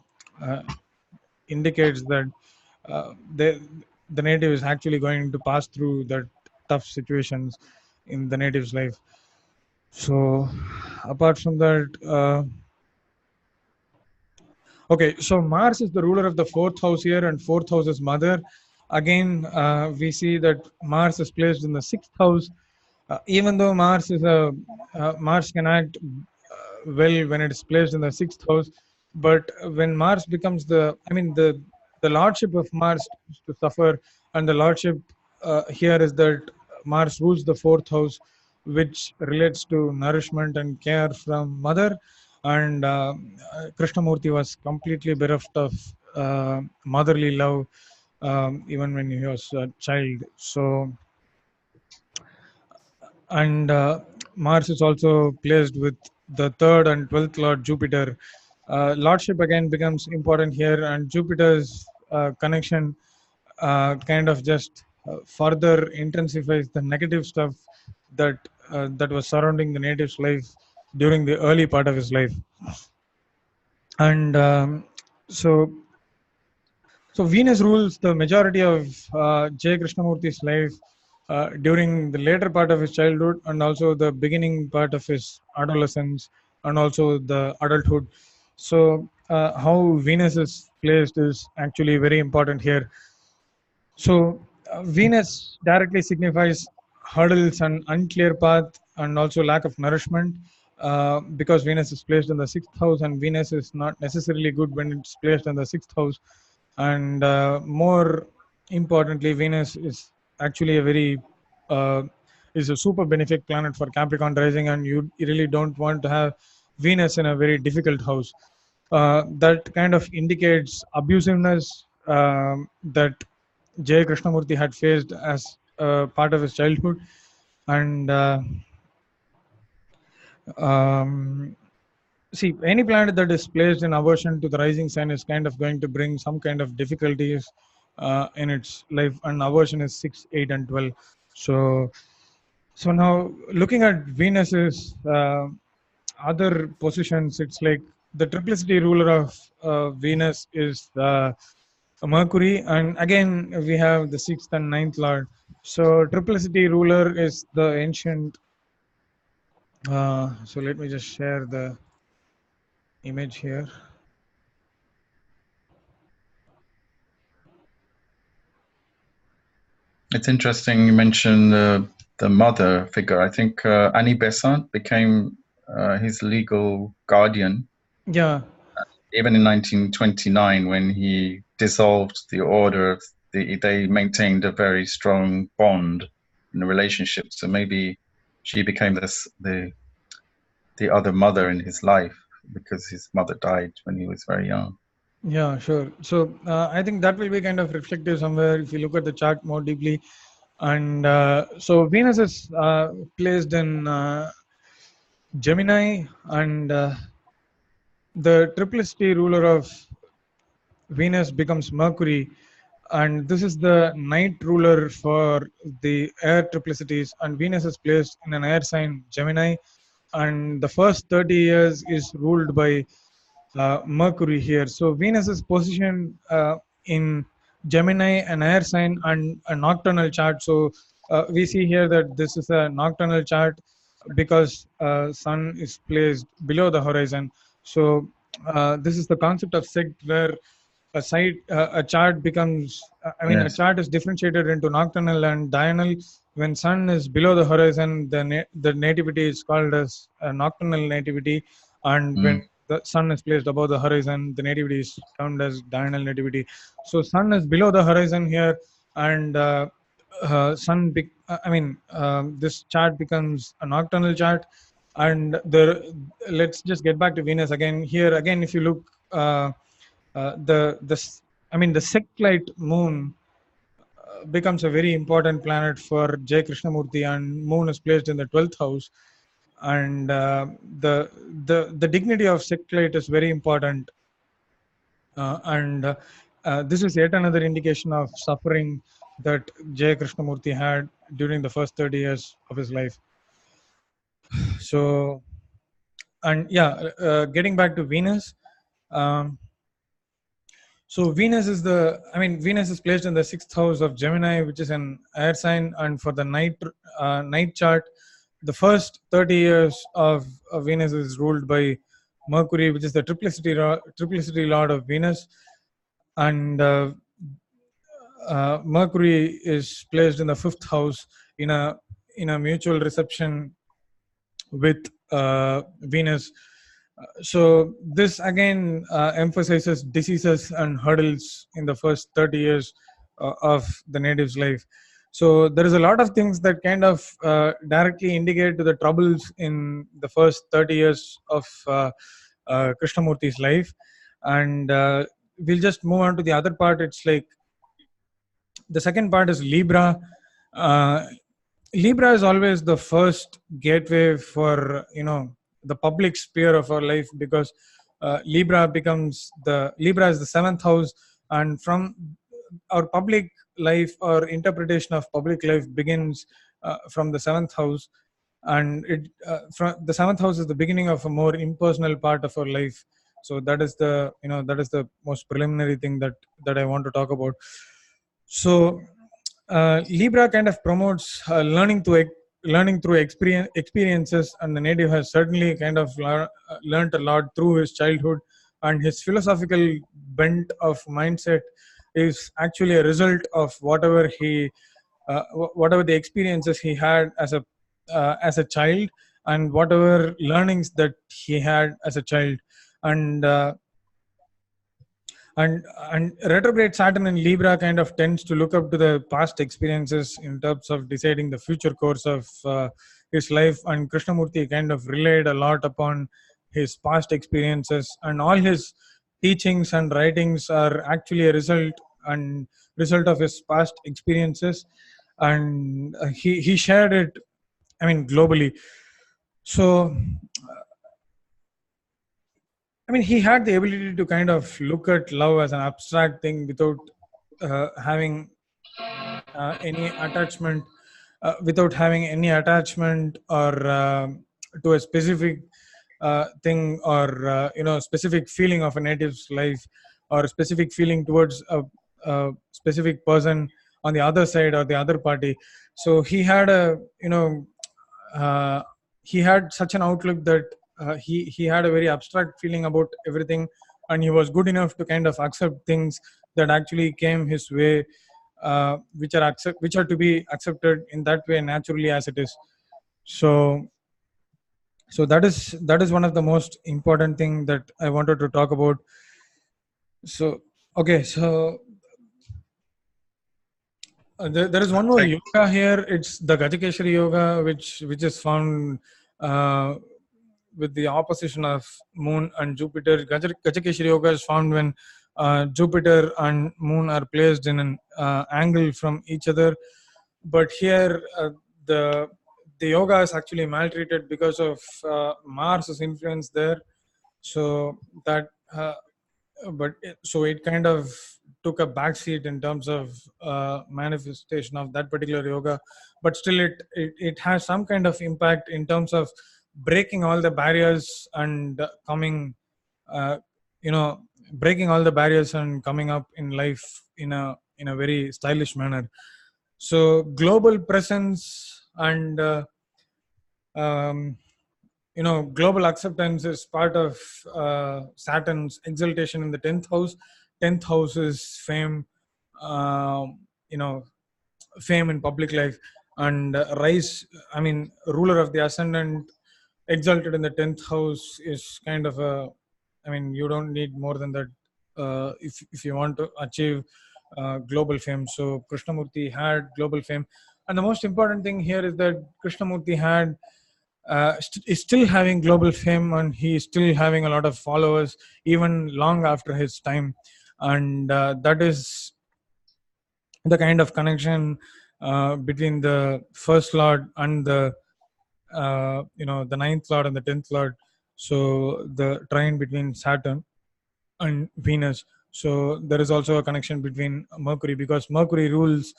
indicates that the native is actually going to pass through the tough situations in the native's life. So apart from that, okay, so Mars is the ruler of the fourth house here, and fourth house is mother. Again, we see that Mars is placed in the sixth house. Even though Mars can act well when it is placed in the sixth house, but when Mars becomes the lordship of Mars starts to suffer, and the lordship here is that Mars rules the fourth house, which relates to nourishment and care from mother. And Krishnamurti was completely bereft of motherly love, even when he was a child. So, and Mars is also placed with the third and 12th lord Jupiter. Lordship again becomes important here, and Jupiter's connection kind of just further intensifies the negative stuff that was surrounding the native's life during the early part of his life. And so Venus rules the majority of J. Krishnamurti's life during the later part of his childhood, and also the beginning part of his adolescence, and also the adulthood. So how Venus is placed is actually very important here. So Venus directly signifies hurdles and unclear path, and also lack of nourishment, because Venus is placed in the sixth house, and Venus is not necessarily good when it's placed in the sixth house. And more importantly, Venus is actually uh, a super benefic planet for Capricorn rising, and you really don't want to have Venus in a very difficult house. That kind of indicates abusiveness that J. Krishnamurti had faced as part of his childhood. And um, see, any planet that is placed in aversion to the rising sign is kind of going to bring some kind of difficulties in its life. And aversion is 6, 8, and 12. So now looking at Venus's other positions, it's like the triplicity ruler of Venus is Mercury, and again we have the sixth and ninth lord. So triplicity ruler is the ancient. So let me just share the image here. It's interesting you mentioned the mother figure. I think Annie Besant became his legal guardian. Yeah. Even in 1929, when he dissolved the order, they maintained a very strong bond in the relationship. So maybe she became the other mother in his life, because his mother died when he was very young. Yeah, sure. So I think that will be kind of reflective somewhere if you look at the chart more deeply. And so Venus is placed in Gemini, and the triplicity ruler of Venus becomes Mercury, and this is the night ruler for the air triplicities. And Venus is placed in an air sign, Gemini, and the first 30 years is ruled by Mercury here. So Venus is positioned in Gemini, an air sign, and a nocturnal chart. So we see here that this is a nocturnal chart because Sun is placed below the horizon. So this is the concept of sect, where a chart becomes. A chart is differentiated into nocturnal and diurnal. When Sun is below the horizon, the nativity is called as a nocturnal nativity, and when the Sun is placed above the horizon, the nativity is termed as diurnal nativity. So Sun is below the horizon here, and this chart becomes a nocturnal chart. And let's just get back to Venus again. Here again, if you look, the sect-light moon becomes a very important planet for Jay Krishnamurti, and Moon is placed in the 12th house. And the dignity of sectlight is very important, and this is yet another indication of suffering that Jay Krishnamurti had during the first 30 years of his life. So, and yeah, getting back to Venus. So Venus is Venus is placed in the 6th house of Gemini, which is an air sign. And for the night chart, the first 30 years of Venus is ruled by Mercury, which is the triplicity lord of Venus. And Mercury is placed in the 5th house in a mutual reception with Venus. So this again emphasizes diseases and hurdles in the first 30 years of the native's life. So there is a lot of things that kind of directly indicate to the troubles in the first 30 years of Krishnamurti's life. And we'll just move on to the other part. It's like the second part is Libra. Libra is always the first gateway for the public sphere of our life, because Libra is the 7th house, and from our public life, our interpretation of public life begins from the 7th house, and from the 7th house is the beginning of a more impersonal part of our life. So that is the most preliminary thing that I want to talk about. So Libra kind of promotes learning through experiences, and the native has certainly kind of learned a lot through his childhood, and his philosophical bent of mindset is actually a result of whatever the experiences he had as a child, and whatever learnings that he had as a child. And retrograde Saturn in Libra kind of tends to look up to the past experiences in terms of deciding the future course of his life. And Krishnamurti kind of relied a lot upon his past experiences, and all his teachings and writings are actually a result of his past experiences, and he shared it, globally. So he had the ability to kind of look at love as an abstract thing without having any attachment, or to a specific thing, or specific feeling of a native's life, or specific feeling towards a specific person on the other side or the other party. So he had he had such an outlook that he had a very abstract feeling about everything, and he was good enough to kind of accept things that actually came his way, which are to be accepted in that way naturally as it is. So that is one of the most important thing that I wanted to talk about. So okay, so there is one more yoga here. It's the Gajakeshari yoga, which is found with the opposition of Moon and Jupiter. Gajakeshari yoga is found when Jupiter and Moon are placed in an angle from each other. But here the yoga is actually maltreated because of Mars's influence there. So that so it kind of took a backseat in terms of manifestation of that particular yoga, but still it has some kind of impact in terms of breaking all the barriers and breaking all the barriers and coming up in life in a very stylish manner. So global presence and global acceptance is part of Saturn's exaltation in the 10th house. 10th house is fame, fame in public life, and ruler of the ascendant exalted in the 10th house is kind of you don't need more than that if you want to achieve global fame. So Krishnamurti had global fame, and the most important thing here is that Krishnamurti had is still having global fame, and he is still having a lot of followers even long after his time, and that is the kind of connection between the first lord and the the ninth lord and the 10th lord. So the trine between Saturn and Venus. So there is also a connection between Mercury, because Mercury rules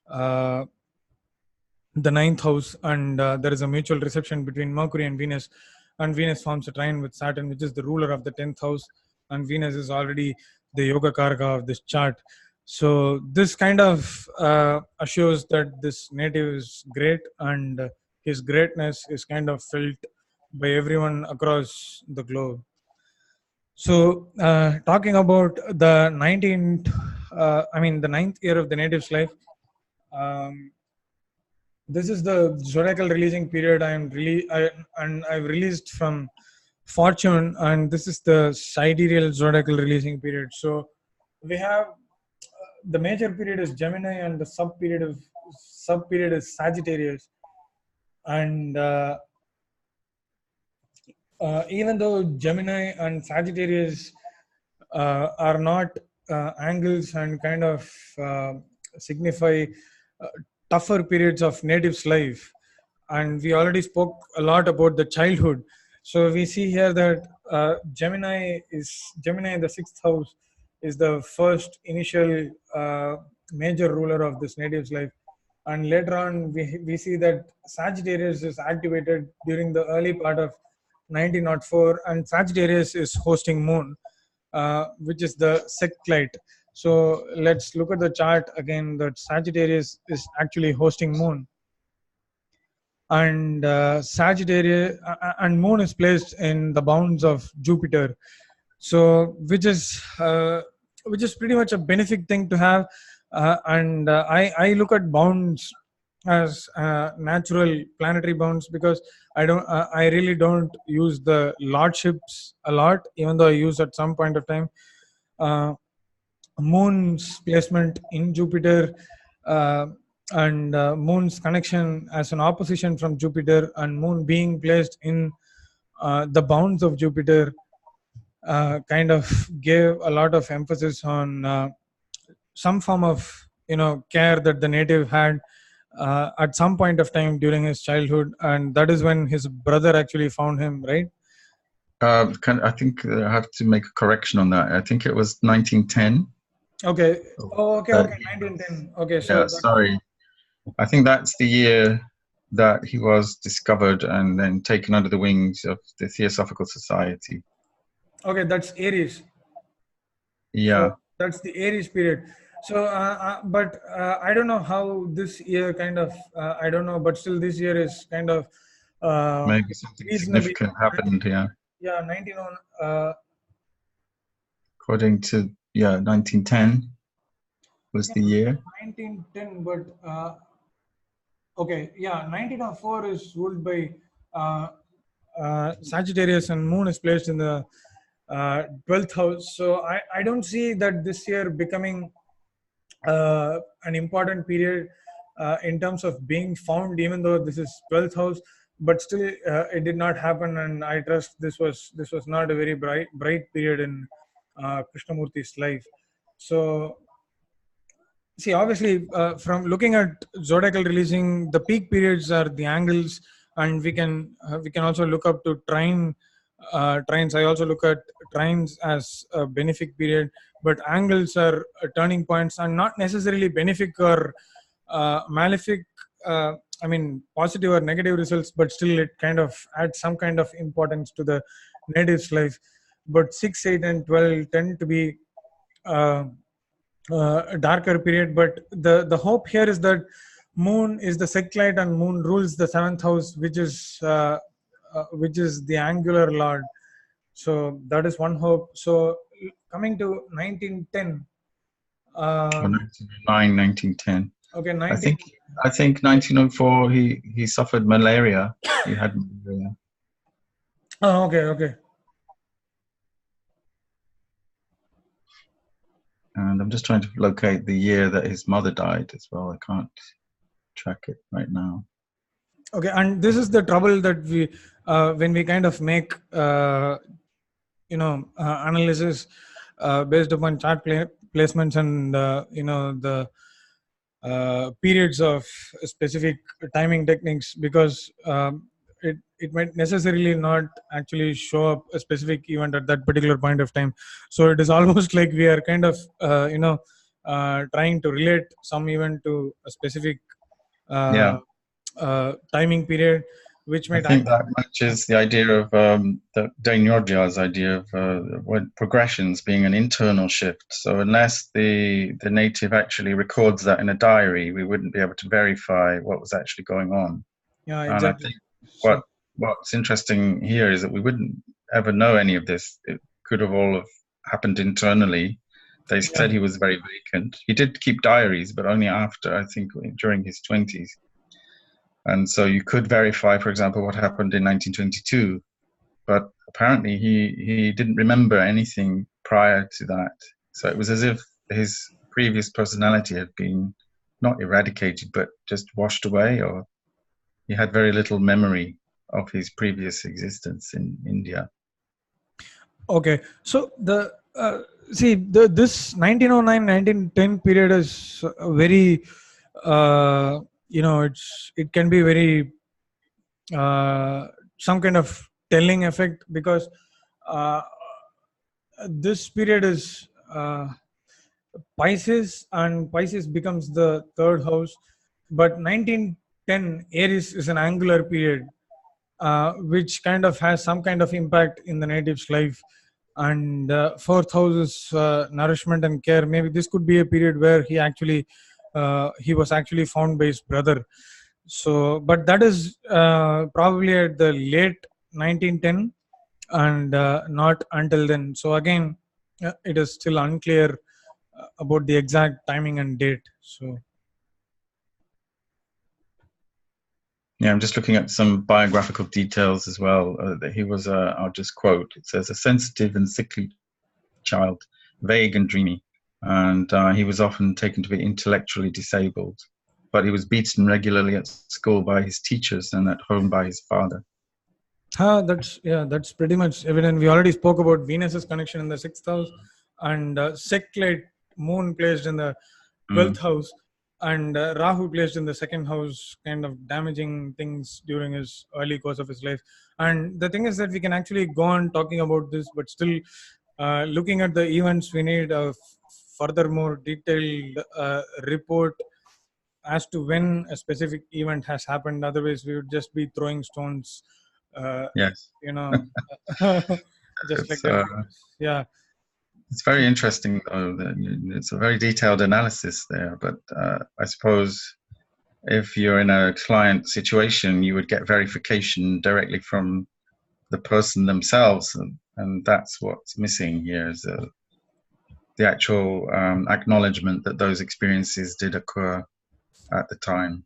uh, the ninth house, and there is a mutual reception between Mercury and Venus forms a trine with Saturn, which is the ruler of the 10th house, and Venus is already the yoga karaka of this chart. So this kind of assures that this native is great, and his greatness is kind of felt by everyone across the globe. So talking about the 19th, the ninth year of the native's life. Um, this is the zodiacal releasing period and I've released from Fortune, and this is the sidereal zodiacal releasing period. So we have the major period is Gemini, and the sub period is Sagittarius. And even though Gemini and Sagittarius are not angles and kind of signify uh, tougher periods of native's life, and we already spoke a lot about the childhood. So we see here that Gemini in the sixth house is the first initial major ruler of this native's life, and later on we see that Sagittarius is activated during the early part of 1904, and Sagittarius is hosting Moon, which is the sixth light. So let's look at the chart again. That Sagittarius is actually hosting Moon, and Sagittarius and Moon is placed in the bounds of Jupiter. So which is pretty much a benefic thing to have. And I look at bounds as natural planetary bounds, because I really don't use the lordships a lot, even though I use at some point of time. Moon's placement in Jupiter, uh, and Moon's connection as an opposition from Jupiter, and Moon being placed in the bounds of Jupiter, kind of gave a lot of emphasis on some form of care that the native had at some point of time during his childhood, and that is when his brother actually found him, right? I think I have to make a correction on that. I think it was 1910. Okay. Oh, okay. 1910. Okay. So yeah, sorry. I think that's the year that he was discovered and then taken under the wings of the Theosophical Society. Okay, that's Aries. Yeah. So that's the Aries period. So, but I don't know how this year kind of, I don't know, but still this year is kind of maybe something reasonably significant happened, yeah. Yeah, 1910. According to, 1910 was the year. 1910, but okay, yeah, 1904 is ruled by Sagittarius, and Moon is placed in the 12th house. So I don't see that this year becoming an important period in terms of being found, even though this is 12th house, but still it did not happen, and I trust this was not a very bright period in Krishnamurti's life. So see, obviously, from looking at zodiacal releasing, the peak periods are the angles, and we can also look up to trines. I also look at trines as a benefic period, but angles are turning points, and not necessarily benefic or malefic. I mean, positive or negative results, but still it kind of adds some kind of importance to the native's life. But 6, 8, and 12 tend to be a darker period, but the hope here is that Moon is the sixth light, and Moon rules the 7th house, which is the angular lord. So that is one hope. So coming to 1910. 1909, 1910. Okay, I think 1904 he suffered malaria. He had malaria. Oh, okay. And I'm just trying to locate the year that his mother died as well. I can't track it right now. Okay, and this is the trouble that we, when we kind of make, analysis based upon chart placements and, the periods of specific timing techniques, because it might necessarily not actually show up a specific event at that particular point of time. So it is almost like we are kind of trying to relate some event to a specific Yeah. timing period, which I might think that matches the idea of Dainorja's idea of progressions being an internal shift. So unless the native actually records that in a diary, we wouldn't be able to verify what was actually going on. Yeah, And I think what's interesting here is that we wouldn't ever know any of this. It could have all have happened internally. They said he was very vacant. He did keep diaries, but only after, I think, during his 20s. And so you could verify, for example, what happened in 1922, but apparently he didn't remember anything prior to that. So it was as if his previous personality had been not eradicated, but just washed away, or he had very little memory of his previous existence in India. Okay, so this 1909-1910 period is very it can be very some kind of telling effect, because this period is Pisces, and Pisces becomes the third house, but 1910 Aries is an angular period, which kind of has some kind of impact in the native's life. And fourth house is nourishment and care. Maybe this could be a period where he was actually found by his brother. So, but that is probably at the late 1910, and not until then. So again, it is still unclear about the exact timing and date. So yeah, I'm just looking at some biographical details as well. That he was I'll just quote. It says, a sensitive and sickly child, vague and dreamy, and he was often taken to be intellectually disabled, but he was beaten regularly at school by his teachers and at home by his father. That's pretty much evident. We already spoke about Venus's connection in the 6th house, and sect-lite moon placed in the 12th house, and Rahu placed in the 2nd house, kind of damaging things during his early course of his life. And the thing is that we can actually go on talking about this, but still looking at the events, we need a furthermore detailed report as to when a specific event has happened. Otherwise, we would just be throwing stones. Yes. Just like that. Yeah. It's very interesting, though. It's a very detailed analysis there. But I suppose if you're in a client situation, you would get verification directly from the person themselves. And that's what's missing here, is the actual acknowledgement that those experiences did occur at the time.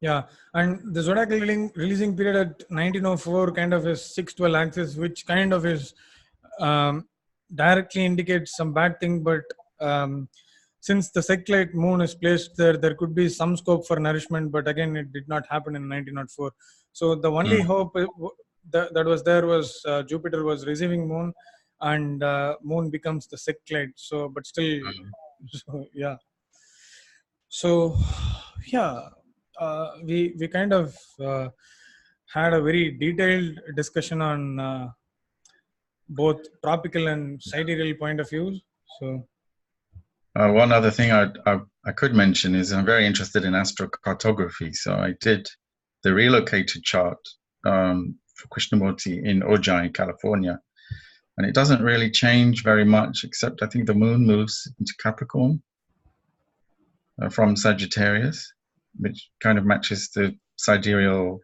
Yeah, and the zodiacal releasing period at 1904 kind of is 6-12 axis, which kind of is directly indicates some bad thing, but since the sect-lite moon is placed there, there could be some scope for nourishment, but again, it did not happen in 1904. So the only hope that was there was Jupiter was receiving moon, and moon becomes the sect-lite. So, but still, we kind of had a very detailed discussion on both tropical and sidereal point of view. So one other thing I could mention is I'm very interested in astrocartography. So I did the relocated chart for Krishnamurti in Ojai, California. And it doesn't really change very much, except I think the moon moves into Capricorn from Sagittarius, which kind of matches the sidereal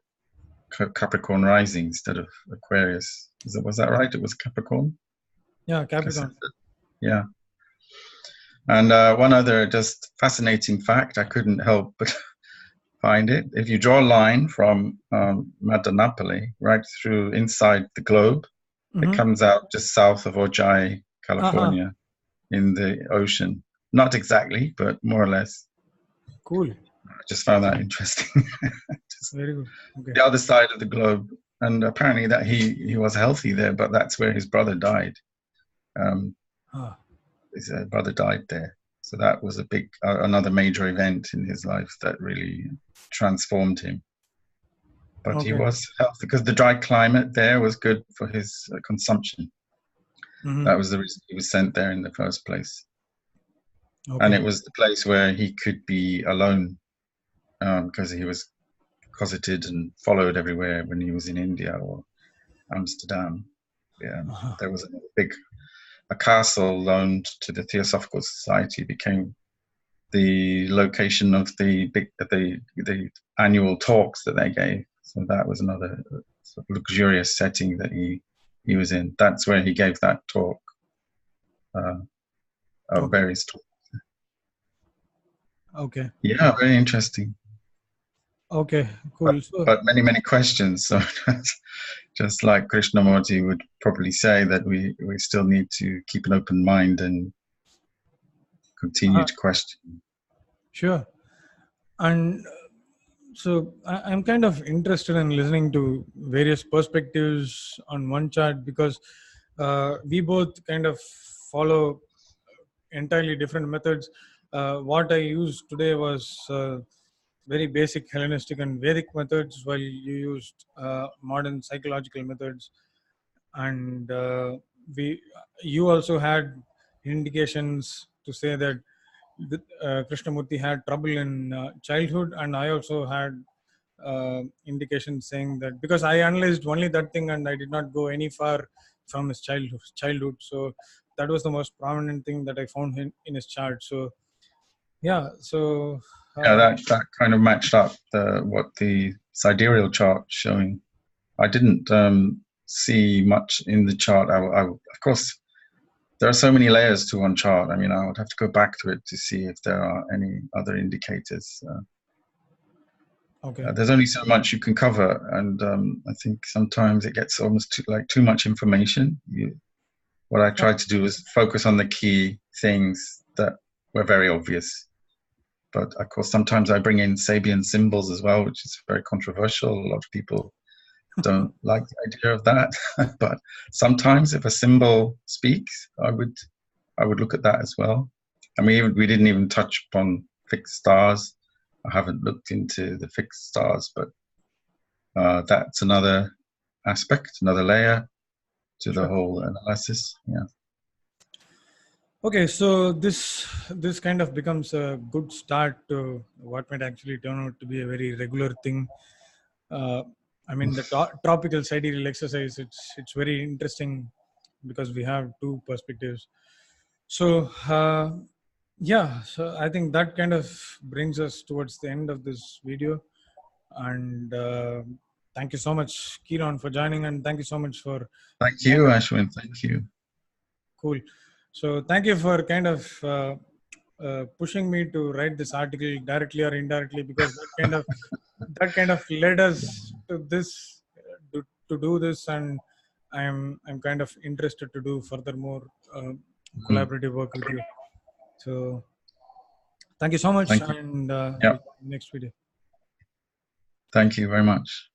Capricorn rising instead of Aquarius. Was that right? It was Capricorn? Yeah, Capricorn. Yeah. And one other just fascinating fact, I couldn't help but find it. If you draw a line from Madanapalli right through inside the globe, it comes out just south of Ojai, California, in the ocean. Not exactly, but more or less. Cool. I just found that interesting. Very good. Okay. The other side of the globe. And apparently that he was healthy there, but that's where his brother died. His brother died there. So that was a big, another major event in his life that really transformed him. But he was healthy because the dry climate there was good for his consumption. That was the reason he was sent there in the first place. And it was the place where he could be alone, because he was closeted and followed everywhere when he was in India or Amsterdam. Yeah, there was a castle loaned to the Theosophical Society became the location of the annual talks that they gave. So that was another sort of luxurious setting that he was in. That's where he gave that talk, various talks. Okay. Yeah, very interesting. Okay, cool. But many questions. So just like Krishnamurti would probably say, that we still need to keep an open mind and continue to question. Sure. And so I'm kind of interested in listening to various perspectives on one chart, because we both kind of follow entirely different methods. What I used today was very basic Hellenistic and Vedic methods, while you used modern psychological methods. And you also had indications to say that Krishnamurti had trouble in childhood, and I also had indications saying that, because I analyzed only that thing and I did not go any far from his childhood. So that was the most prominent thing that I found in his chart. So yeah, so that kind of matched up what the sidereal chart showing. I didn't see much in the chart. Of course, there are so many layers to one chart. I mean, I would have to go back to it to see if there are any other indicators. There's only so much you can cover, and I think sometimes it gets almost too much information. What I tried to do was focus on the key things that were very obvious. But of course, sometimes I bring in Sabian symbols as well, which is very controversial. A lot of people don't like the idea of that. But sometimes if a symbol speaks, I would look at that as well. And we didn't even touch upon fixed stars. I haven't looked into the fixed stars, but that's another aspect, another layer to the whole analysis. Yeah. Okay, so this kind of becomes a good start to what might actually turn out to be a very regular thing. I mean, the tropical sidereal exercise, it's very interesting because we have two perspectives. So yeah, so I think that kind of brings us towards the end of this video. And thank you so much, Kiran, for joining, and thank you so much for... Thank you, Ashwin. Thank you. Cool. So thank you for kind of pushing me to write this article directly or indirectly, because that kind of led us to this to do this, and I'm kind of interested to do furthermore collaborative work with you. So thank you so much, and next video. Thank you very much.